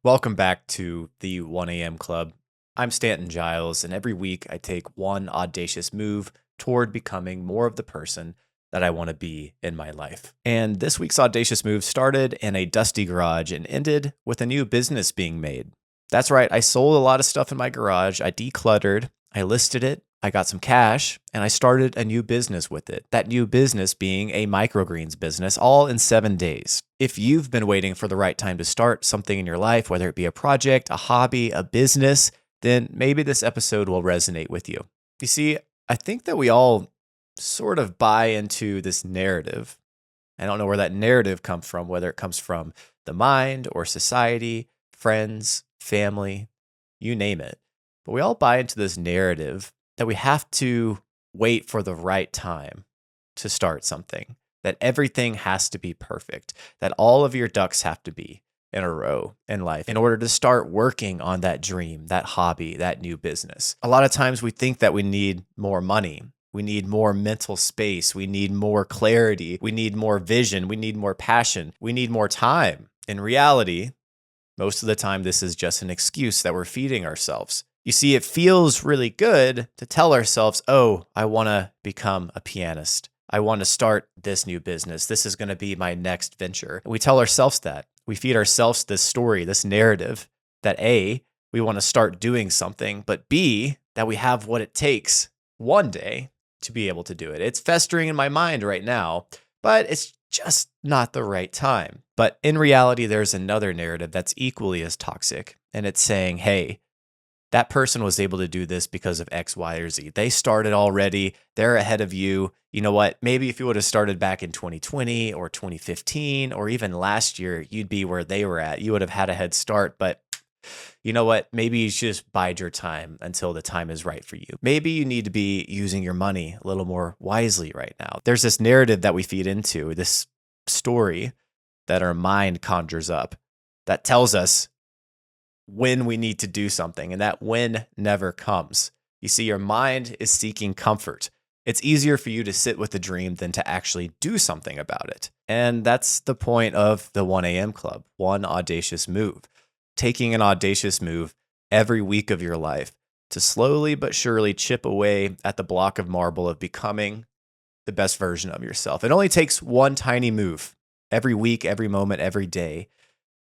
Welcome back to the 1 a.m. Club. I'm Stanton Giles, and every week I take one audacious move toward becoming more of the person that I want to be in my life. And this week's audacious move started in a dusty garage and ended with a new business being made. That's right, I sold a lot of stuff in my garage, I decluttered, I listed it, I got some cash, and I started a new business with it. That new business being a microgreens business, all in 7 days. If you've been waiting for the right time to start something in your life, whether it be a project, a hobby, a business, then maybe this episode will resonate with you. You see, I think that we all sort of buy into this narrative. I don't know where that narrative comes from, whether it comes from the mind or society, friends, family, you name it. But we all buy into this narrative that we have to wait for the right time to start something, that everything has to be perfect, that all of your ducks have to be in a row in life in order to start working on that dream, that hobby, that new business. A lot of times we think that we need more money. We need more mental space. We need more clarity. We need more vision. We need more passion. We need more time. In reality, most of the time, this is just an excuse that we're feeding ourselves. You see, it feels really good to tell ourselves, oh, I want to become a pianist. I want to start this new business. This is going to be my next venture. And we tell ourselves that. We feed ourselves this story, this narrative that A, we want to start doing something, but B, that we have what it takes one day to be able to do it. It's festering in my mind right now, but it's just not the right time. But in reality, there's another narrative that's equally as toxic, and it's saying, hey, that person was able to do this because of X, Y, or Z. They started already. They're ahead of you. You know what? Maybe if you would have started back in 2020 or 2015 or even last year, you'd be where they were at. You would have had a head start. But you know what? Maybe you should just bide your time until the time is right for you. Maybe you need to be using your money a little more wisely right now. There's this narrative that we feed into, this story that our mind conjures up that tells us when we need to do something, and that when never comes. You see, your mind is seeking comfort. It's easier for you to sit with the dream than to actually do something about it. And that's the point of the 1 a.m. Club, one audacious move. Taking an audacious move every week of your life to slowly but surely chip away at the block of marble of becoming the best version of yourself. It only takes one tiny move every week, every moment, every day,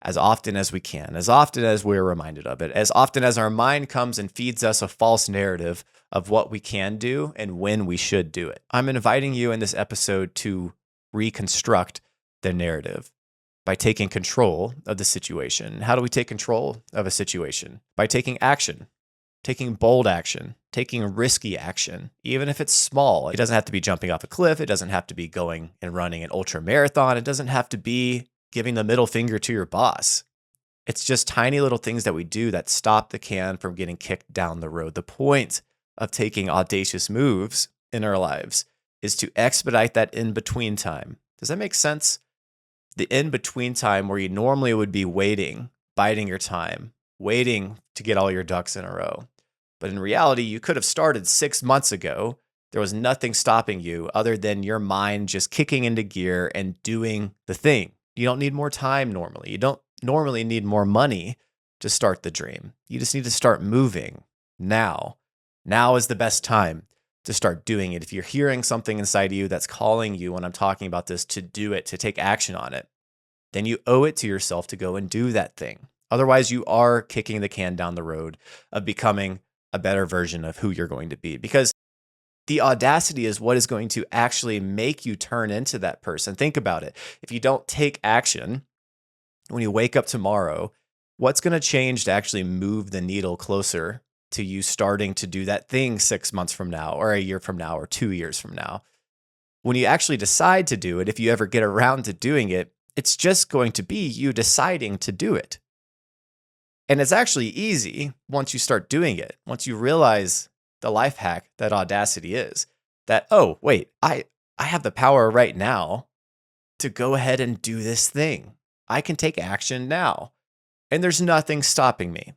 as often as we can, as often as we're reminded of it, as often as our mind comes and feeds us a false narrative of what we can do and when we should do it. I'm inviting you in this episode to reconstruct the narrative by taking control of the situation. How do we take control of a situation? By taking action, taking bold action, taking risky action, even if it's small. It doesn't have to be jumping off a cliff. It doesn't have to be going and running an ultra marathon. It doesn't have to be giving the middle finger to your boss. It's just tiny little things that we do that stop the can from getting kicked down the road. The point of taking audacious moves in our lives is to expedite that in-between time. Does that make sense? The in-between time where you normally would be waiting, biding your time, waiting to get all your ducks in a row. But in reality, you could have started 6 months ago. There was nothing stopping you other than your mind just kicking into gear and doing the thing. You don't need more time normally. You don't normally need more money to start the dream. You just need to start moving now. Now is the best time to start doing it. If you're hearing something inside of you that's calling you when I'm talking about this to do it, to take action on it, then you owe it to yourself to go and do that thing. Otherwise, you are kicking the can down the road of becoming a better version of who you're going to be. Because the audacity is what is going to actually make you turn into that person. Think about it. If you don't take action when you wake up tomorrow, what's going to change to actually move the needle closer to you starting to do that thing 6 months from now, or a year from now, or 2 years from now? When you actually decide to do it, if you ever get around to doing it, it's just going to be you deciding to do it. And it's actually easy once you start doing it, once you realize the life hack that audacity is, that, oh, wait, I have the power right now to go ahead and do this thing. I can take action now. And there's nothing stopping me.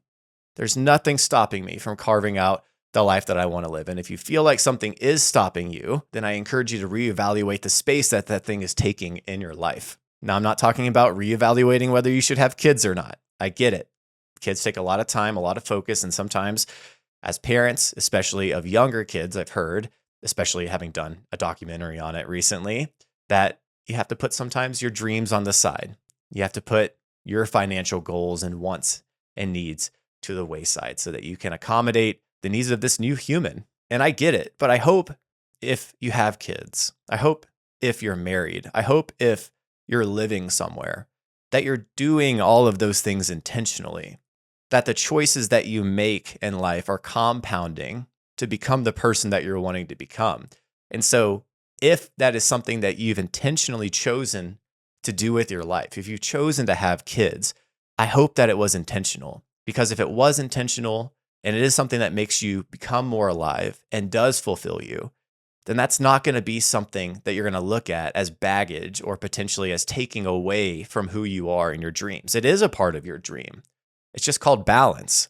There's nothing stopping me from carving out the life that I want to live. And if you feel like something is stopping you, then I encourage you to reevaluate the space that that thing is taking in your life. Now, I'm not talking about reevaluating whether you should have kids or not. I get it. Kids take a lot of time, a lot of focus, and sometimes as parents, especially of younger kids, I've heard, especially having done a documentary on it recently, that you have to put sometimes your dreams on the side. You have to put your financial goals and wants and needs to the wayside so that you can accommodate the needs of this new human. And I get it, but I hope if you have kids, I hope if you're married, I hope if you're living somewhere, that you're doing all of those things intentionally, that the choices that you make in life are compounding to become the person that you're wanting to become. And so, if that is something that you've intentionally chosen to do with your life, if you've chosen to have kids, I hope that it was intentional. Because if it was intentional and it is something that makes you become more alive and does fulfill you, then that's not going to be something that you're going to look at as baggage or potentially as taking away from who you are in your dreams. It is a part of your dream. It's just called balance.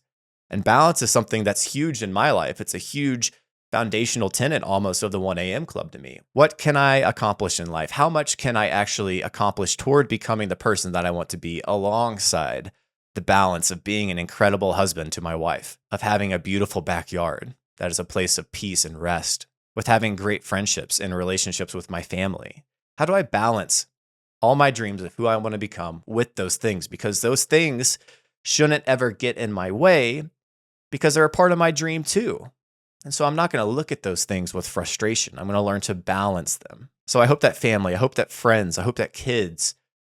And balance is something that's huge in my life. It's a huge foundational tenet almost of the 1 a.m. club to me. What can I accomplish in life? How much can I actually accomplish toward becoming the person that I want to be alongside the balance of being an incredible husband to my wife, of having a beautiful backyard that is a place of peace and rest, with having great friendships and relationships with my family? How do I balance all my dreams of who I want to become with those things? Because those things shouldn't ever get in my way because they're a part of my dream too. And so I'm not going to look at those things with frustration. I'm going to learn to balance them. So I hope that family, I hope that friends, I hope that kids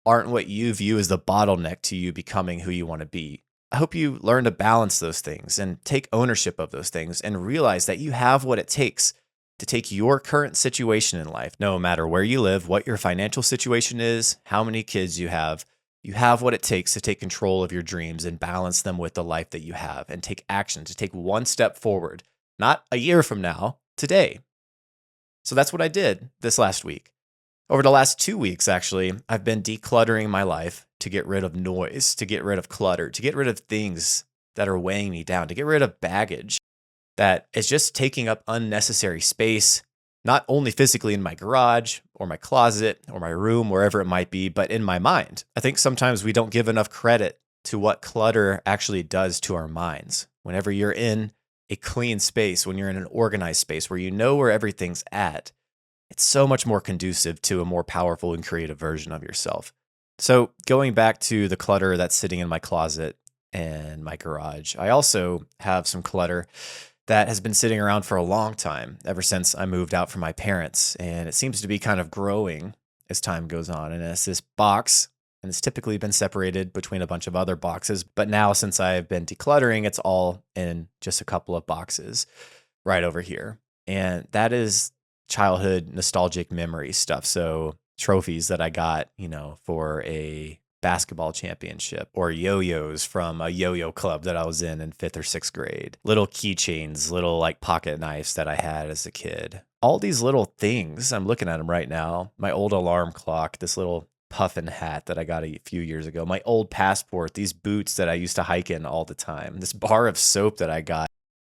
aren't what you view as the bottleneck to you becoming who you want to be. I hope you learn to balance those things and take ownership of those things and realize that you have what it takes to take your current situation in life, no matter where you live, what your financial situation is, how many kids you have what it takes to take control of your dreams and balance them with the life that you have and take action to take one step forward, not a year from now, today. So that's what I did this last week. Over the last 2 weeks, actually, I've been decluttering my life to get rid of noise, to get rid of clutter, to get rid of things that are weighing me down, to get rid of baggage that is just taking up unnecessary space, not only physically in my garage or my closet or my room, wherever it might be, but in my mind. I think sometimes we don't give enough credit to what clutter actually does to our minds. Whenever you're in a clean space, when you're in an organized space where you know where everything's at, it's so much more conducive to a more powerful and creative version of yourself. So going back to the clutter that's sitting in my closet and my garage, I also have some clutter that has been sitting around for a long time, ever since I moved out from my parents. And it seems to be kind of growing as time goes on. And it's this box, and it's typically been separated between a bunch of other boxes. But now, since I've been decluttering, it's all in just a couple of boxes right over here. And that is childhood nostalgic memory stuff. So trophies that I got, for a basketball championship, or yo-yos from a yo-yo club that I was in 5th or 6th grade, little keychains, little like pocket knives that I had as a kid. All these little things, I'm looking at them right now. My old alarm clock, this little puffin hat that I got a few years ago, my old passport, these boots that I used to hike in all the time, this bar of soap that I got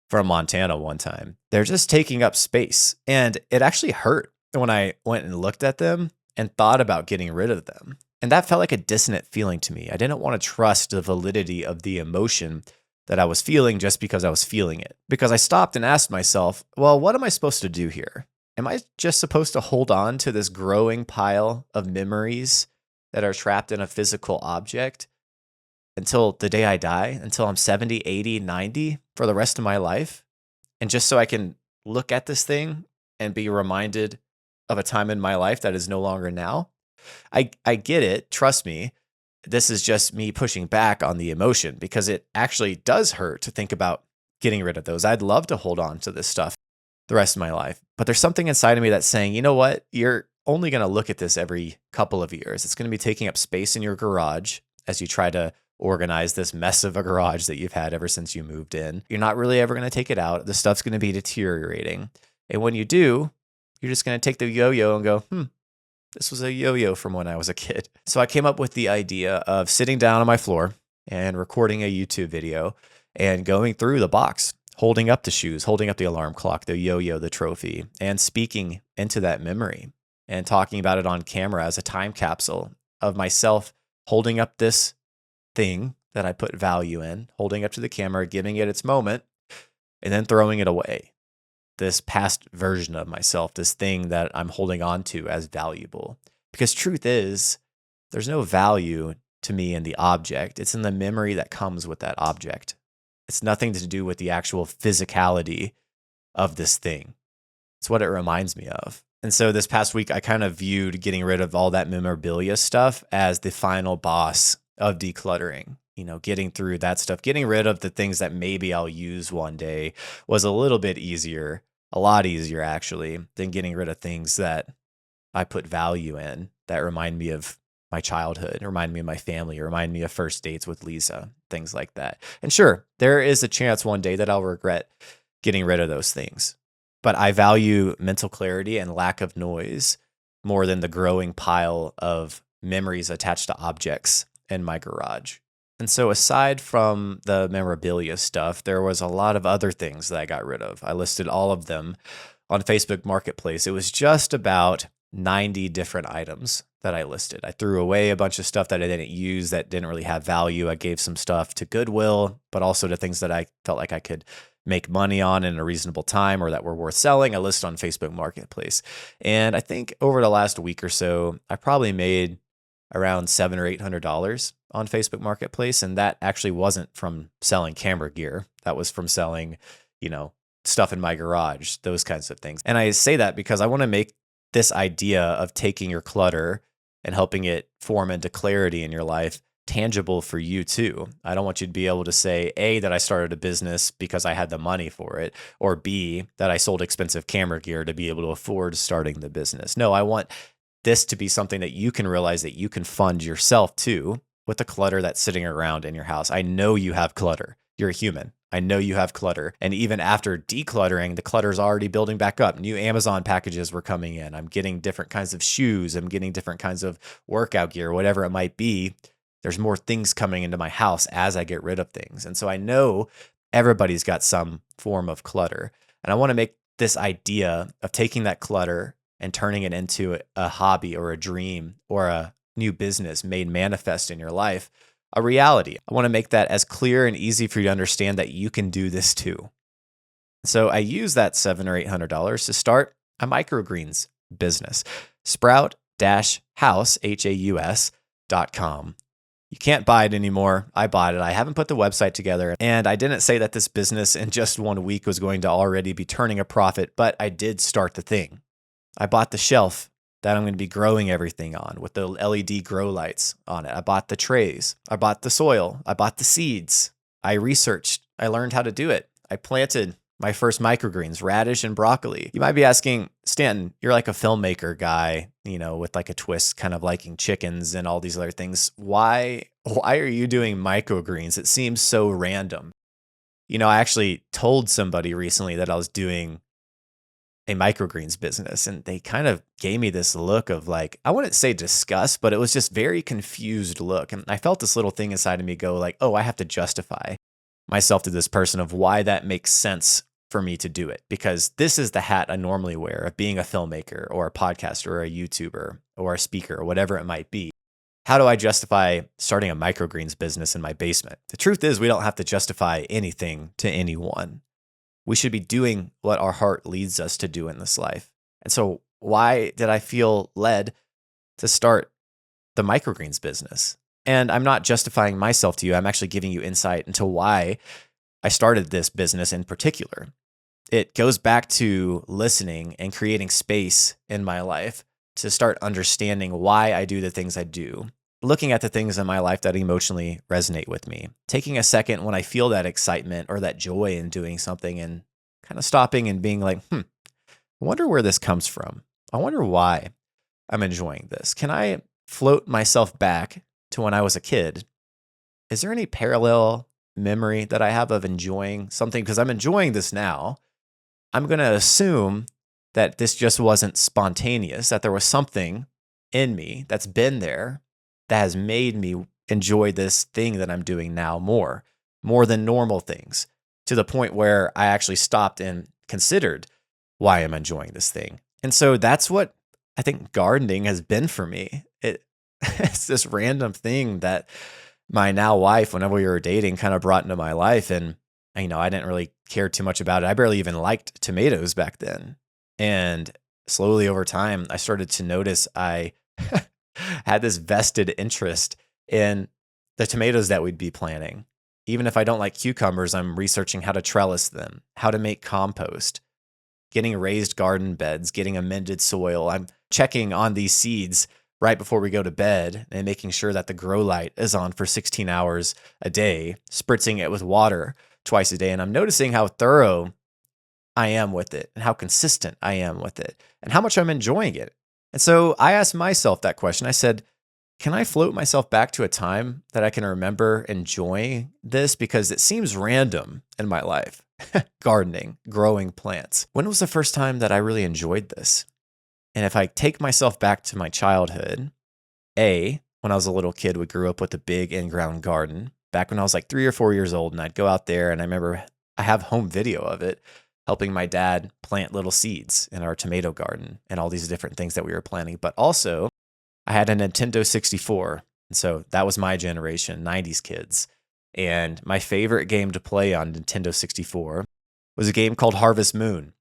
from Montana one time. They're just taking up space. And it actually hurt when I went and looked at them and thought about getting rid of them. And that felt like a dissonant feeling to me. I didn't want to trust the validity of the emotion that I was feeling just because I was feeling it. Because I stopped and asked myself, well, what am I supposed to do here? Am I just supposed to hold on to this growing pile of memories that are trapped in a physical object until the day I die, until I'm 70, 80, 90 for the rest of my life? And just so I can look at this thing and be reminded of a time in my life that is no longer now? I get it. Trust me. This is just me pushing back on the emotion because it actually does hurt to think about getting rid of those. I'd love to hold on to this stuff the rest of my life. But there's something inside of me that's saying, you know what? You're only going to look at this every couple of years. It's going to be taking up space in your garage as you try to organize this mess of a garage that you've had ever since you moved in. You're not really ever going to take it out. The stuff's going to be deteriorating. And when you do, you're just going to take the yo-yo and go, this was a yo-yo from when I was a kid. So I came up with the idea of sitting down on my floor and recording a YouTube video and going through the box, holding up the shoes, holding up the alarm clock, the yo-yo, the trophy, and speaking into that memory and talking about it on camera as a time capsule of myself holding up this thing that I put value in, holding up to the camera, giving it its moment, and then throwing it away. This past version of myself, this thing that I'm holding on to as valuable. Because truth is, there's no value to me in the object. It's in the memory that comes with that object. It's nothing to do with the actual physicality of this thing. It's what it reminds me of. And so this past week, I kind of viewed getting rid of all that memorabilia stuff as the final boss of decluttering. Getting through that stuff, getting rid of the things that maybe I'll use one day was a little bit easier, a lot easier actually, than getting rid of things that I put value in that remind me of my childhood, remind me of my family, remind me of first dates with Lisa, things like that. And sure, there is a chance one day that I'll regret getting rid of those things. But I value mental clarity and lack of noise more than the growing pile of memories attached to objects in my garage. And so aside from the memorabilia stuff, there was a lot of other things that I got rid of. I listed all of them on Facebook Marketplace. It was just about 90 different items that I listed. I threw away a bunch of stuff that I didn't use that didn't really have value. I gave some stuff to Goodwill, but also to things that I felt like I could make money on in a reasonable time or that were worth selling. I listed on Facebook Marketplace. And I think over the last week or so, I probably made around $700 or $800 on Facebook Marketplace. And that actually wasn't from selling camera gear. That was from selling, stuff in my garage, those kinds of things. And I say that because I want to make this idea of taking your clutter and helping it form into clarity in your life tangible for you too. I don't want you to be able to say, A, that I started a business because I had the money for it, or B, that I sold expensive camera gear to be able to afford starting the business. No, I want this to be something that you can realize that you can fund yourself too with the clutter that's sitting around in your house. I know you have clutter. You're a human. I know you have clutter. And even after decluttering, the clutter's already building back up. New Amazon packages were coming in. I'm getting different kinds of shoes. I'm getting different kinds of workout gear, whatever it might be. There's more things coming into my house as I get rid of things. And so I know everybody's got some form of clutter. And I want to make this idea of taking that clutter and turning it into a hobby or a dream or a new business made manifest in your life a reality. I want to make that as clear and easy for you to understand that you can do this too. So I use that $700 or $800 to start a microgreens business. Sprout-house.com. You can't buy it anymore. I bought it. I haven't put the website together. And I didn't say that this business in just 1 week was going to already be turning a profit, but I did start the thing. I bought the shelf that I'm going to be growing everything on with the LED grow lights on it. I bought the trays. I bought the soil. I bought the seeds. I researched. I learned how to do it. I planted my first microgreens, radish and broccoli. You might be asking, Stanton, you're like a filmmaker guy, with like a twist, kind of liking chickens and all these other things. Why are you doing microgreens? It seems so random. I actually told somebody recently that I was doing a microgreens business, and they kind of gave me this look of like, I wouldn't say disgust, but it was just very confused look. And I felt this little thing inside of me go like, oh, I have to justify myself to this person of why that makes sense for me to do it, because this is the hat I normally wear of being a filmmaker or a podcaster or a YouTuber or a speaker or whatever it might be. How do I justify starting a microgreens business in my basement? The truth is, we don't have to justify anything to anyone. We should be doing what our heart leads us to do in this life. And so why did I feel led to start the microgreens business? And I'm not justifying myself to you. I'm actually giving you insight into why I started this business in particular. It goes back to listening and creating space in my life to start understanding why I do the things I do, looking at the things in my life that emotionally resonate with me, taking a second when I feel that excitement or that joy in doing something and kind of stopping and being like, I wonder where this comes from. I wonder why I'm enjoying this. Can I float myself back to when I was a kid? Is there any parallel memory that I have of enjoying something? Because I'm enjoying this now. I'm going to assume that this just wasn't spontaneous, that there was something in me that's been there that has made me enjoy this thing that I'm doing now more than normal things, to the point where I actually stopped and considered why I'm enjoying this thing. And so that's what I think gardening has been for me. It's this random thing that my now wife, whenever we were dating, kind of brought into my life. And, I didn't really care too much about it. I barely even liked tomatoes back then. And slowly over time, I started to notice I had this vested interest in the tomatoes that we'd be planting. Even if I don't like cucumbers, I'm researching how to trellis them, how to make compost, getting raised garden beds, getting amended soil. I'm checking on these seeds right before we go to bed and making sure that the grow light is on for 16 hours a day, spritzing it with water twice a day. And I'm noticing how thorough I am with it and how consistent I am with it and how much I'm enjoying it. And so I asked myself that question. I said, can I float myself back to a time that I can remember enjoying this? Because it seems random in my life. Gardening, growing plants. When was the first time that I really enjoyed this? And if I take myself back to my childhood, when I was a little kid, we grew up with a big in-ground garden back when I was like 3 or 4 years old. And I'd go out there and I remember I have home video of it, helping my dad plant little seeds in our tomato garden and all these different things that we were planting. But also, I had a Nintendo 64. And so that was my generation, 90s kids. And my favorite game to play on Nintendo 64 was a game called Harvest Moon.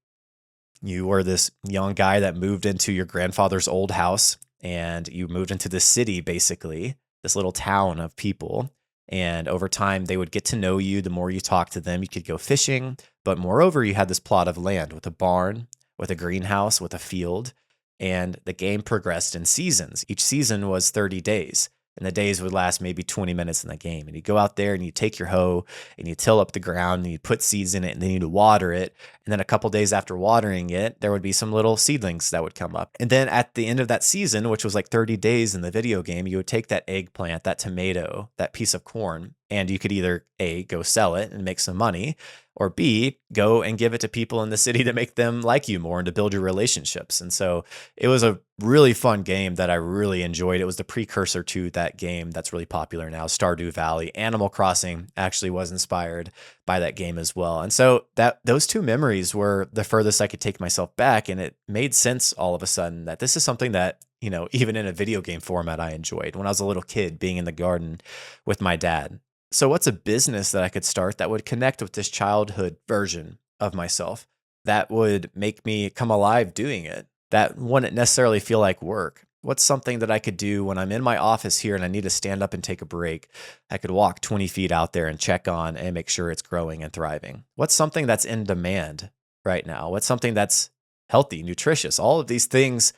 You were this young guy that moved into your grandfather's old house and you moved into this city, basically, this little town of people. And over time, they would get to know you. The more you talked to them, you could go fishing. But moreover, you had this plot of land with a barn, with a greenhouse, with a field. And the game progressed in seasons. Each season was 30 days. And the days would last maybe 20 minutes in the game. And you go out there and you take your hoe and you till up the ground and you put seeds in it and then you water it. And then a couple days after watering it, there would be some little seedlings that would come up. And then at the end of that season, which was like 30 days in the video game, you would take that eggplant, that tomato, that piece of corn, and you could either A, go sell it and make some money, or B, go and give it to people in the city to make them like you more and to build your relationships. And so it was a really fun game that I really enjoyed. It was the precursor to that game that's really popular now, Stardew Valley. Animal Crossing actually was inspired by that game as well. And so those two memories were the furthest I could take myself back. And it made sense all of a sudden that this is something that, even in a video game format, I enjoyed when I was a little kid being in the garden with my dad. So what's a business that I could start that would connect with this childhood version of myself that would make me come alive doing it? That wouldn't necessarily feel like work. What's something that I could do when I'm in my office here and I need to stand up and take a break? I could walk 20 feet out there and check on and make sure it's growing and thriving. What's something that's in demand right now? What's something that's healthy, nutritious? All of these things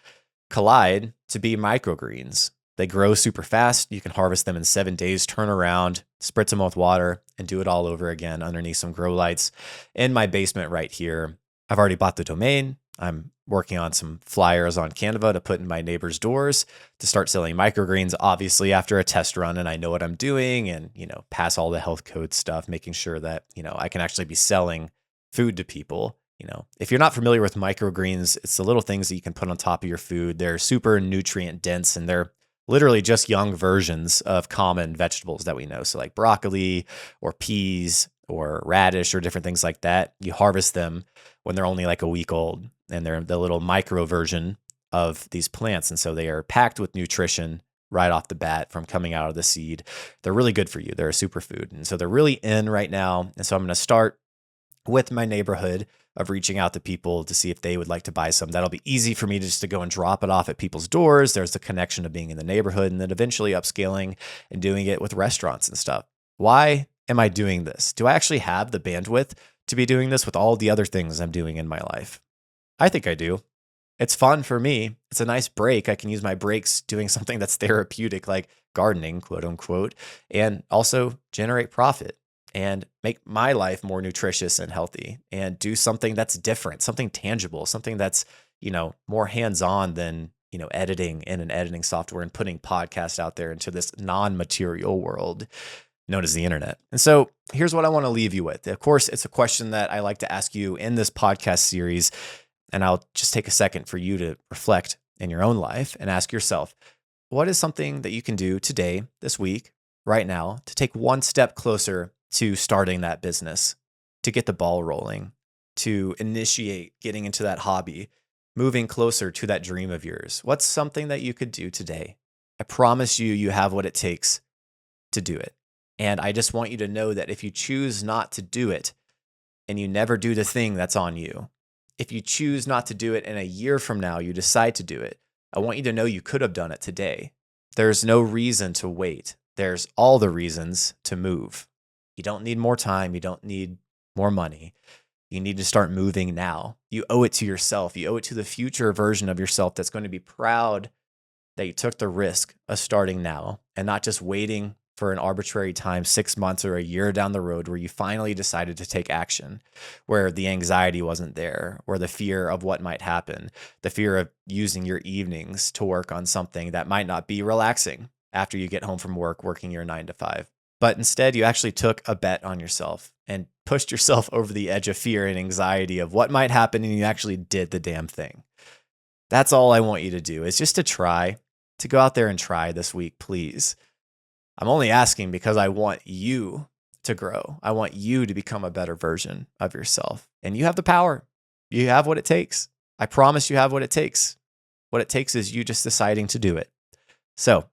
collide to be microgreens. They grow super fast. You can harvest them in 7 days, turn around, spritz them with water, and do it all over again underneath some grow lights in my basement right here. I've already bought the domain. I'm working on some flyers on Canva to put in my neighbors' doors to start selling microgreens, obviously after a test run and I know what I'm doing and, pass all the health code stuff, making sure that, I can actually be selling food to people. If you're not familiar with microgreens, it's the little things that you can put on top of your food. They're super nutrient dense and they're literally just young versions of common vegetables that we know. So like broccoli or peas or radish or different things like that. You harvest them when they're only like a week old and they're the little micro version of these plants. And so they are packed with nutrition right off the bat from coming out of the seed. They're really good for you. They're a superfood. And so they're really in right now. And so I'm going to start with my neighborhood of reaching out to people to see if they would like to buy some. That'll be easy for me just to go and drop it off at people's doors. There's the connection of being in the neighborhood and then eventually upscaling and doing it with restaurants and stuff. Why am I doing this? Do I actually have the bandwidth to be doing this with all the other things I'm doing in my life? I think I do. It's fun for me. It's a nice break. I can use my breaks doing something that's therapeutic, like gardening, quote unquote, and also generate profit and make my life more nutritious and healthy and do something that's different, something tangible, something that's, more hands-on than, editing in an editing software and putting podcasts out there into this non-material world known as the internet. And so here's what I want to leave you with. Of course, it's a question that I like to ask you in this podcast series, and I'll just take a second for you to reflect in your own life and ask yourself, what is something that you can do today, this week, right now, to take one step closer to starting that business, to get the ball rolling, to initiate getting into that hobby, moving closer to that dream of yours? What's something that you could do today? I promise you, you have what it takes to do it. And I just want you to know that if you choose not to do it and you never do the thing, that's on you. If you choose not to do it and a year from now you decide to do it, I want you to know you could have done it today. There's no reason to wait. There's all the reasons to move. You don't need more time. You don't need more money. You need to start moving now. You owe it to yourself. You owe it to the future version of yourself that's going to be proud that you took the risk of starting now and not just waiting for an arbitrary time, 6 months or a year down the road, where you finally decided to take action, where the anxiety wasn't there, or the fear of what might happen, the fear of using your evenings to work on something that might not be relaxing after you get home from work, working your 9 to 5. But instead, you actually took a bet on yourself and pushed yourself over the edge of fear and anxiety of what might happen, and you actually did the damn thing. That's all I want you to do, is just to try, to go out there and try this week, please. I'm only asking because I want you to grow. I want you to become a better version of yourself. And you have the power. You have what it takes. I promise you have what it takes. What it takes is you just deciding to do it. So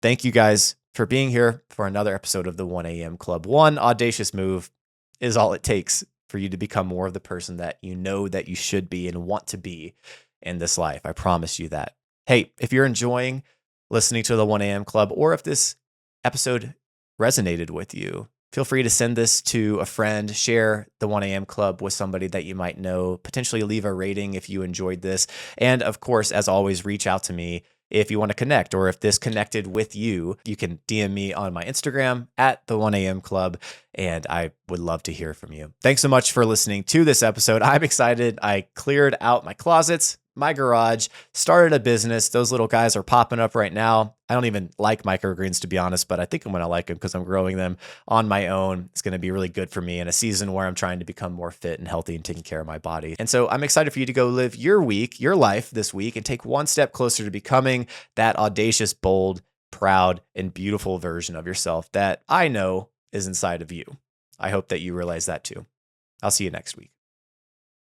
thank you guys for being here for another episode of the 1 a.m. Club. One audacious move is all it takes for you to become more of the person that you know that you should be and want to be in this life. I promise you that. Hey, if you're enjoying listening to the 1 a.m. Club, or if this episode resonated with you, feel free to send this to a friend, share the 1 a.m. Club with somebody that you might know, potentially leave a rating if you enjoyed this. And of course, as always, reach out to me if you want to connect, or if this connected with you. You can DM me on my Instagram at the 1 a.m. Club, and I would love to hear from you. Thanks so much for listening to this episode. I'm excited. I cleared out my closets, my garage, started a business. Those little guys are popping up right now. I don't even like microgreens, to be honest, but I think I'm going to like them because I'm growing them on my own. It's going to be really good for me in a season where I'm trying to become more fit and healthy and taking care of my body. And so I'm excited for you to go live your week, your life this week, and take one step closer to becoming that audacious, bold, proud, and beautiful version of yourself that I know is inside of you. I hope that you realize that too. I'll see you next week.